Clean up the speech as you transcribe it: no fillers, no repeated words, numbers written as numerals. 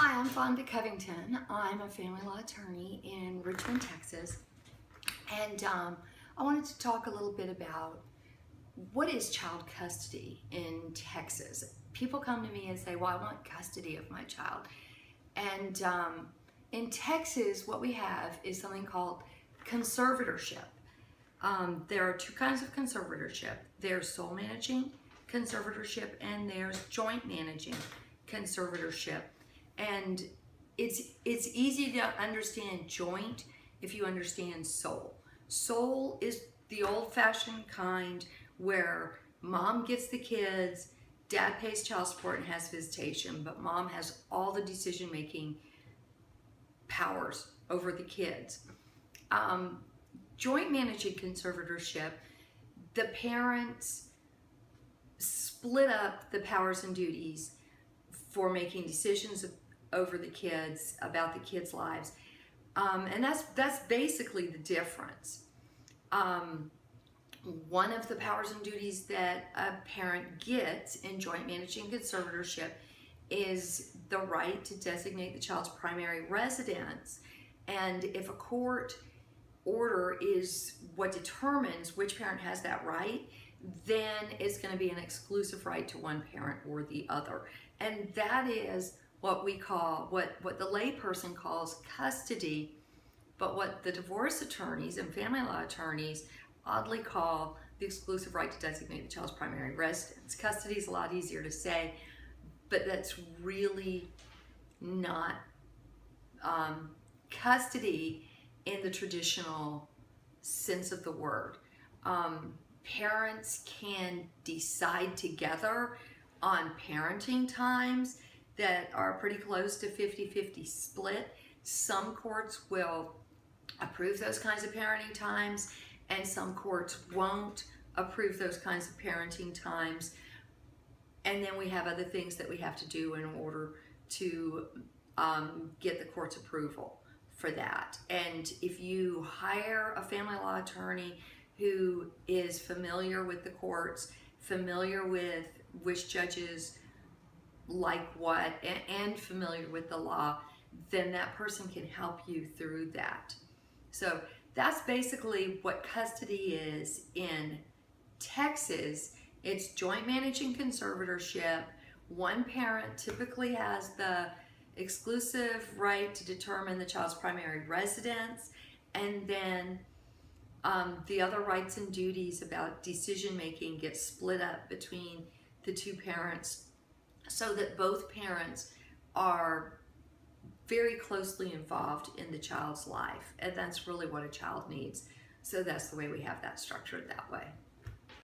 Hi, I'm Fonda Covington. I'm a family law attorney in Richmond, Texas. And I wanted to talk a little bit about what is child custody in Texas. People come to me and say, well, I want custody of my child. And in Texas, what we have is something called conservatorship. There are two kinds of conservatorship. There's sole managing conservatorship and there's joint managing conservatorship. And it's easy to understand joint if you understand sole. Sole is the old-fashioned kind where mom gets the kids, dad pays child support and has visitation, but mom has all the decision-making powers over the kids. Joint managing conservatorship, the parents split up the powers and duties for making decisions over the kids, about the kids' lives. And that's basically the difference. One of the powers and duties that a parent gets in joint managing conservatorship is the right to designate the child's primary residence. And if a court order is what determines which parent has that right, then it's going to be an exclusive right to one parent or the other. And that is what we call, what the layperson calls custody, but what the divorce attorneys and family law attorneys oddly call the exclusive right to designate the child's primary residence. Custody is a lot easier to say, but that's really not custody in the traditional sense of the word. Parents can decide together on parenting times that are pretty close to 50-50 split. Some courts will approve those kinds of parenting times and some courts won't approve those kinds of parenting times. And then we have other things that we have to do in order to get the court's approval for that. And if you hire a family law attorney who is familiar with the courts, familiar with which judges like what, and familiar with the law, then that person can help you through that. So that's basically what custody is in Texas. It's joint managing conservatorship. One parent typically has the exclusive right to determine the child's primary residence, and then the other rights and duties about decision making get split up between the two parents so that both parents are very closely involved in the child's life, and that's really what a child needs. So that's the way we have that structured that way.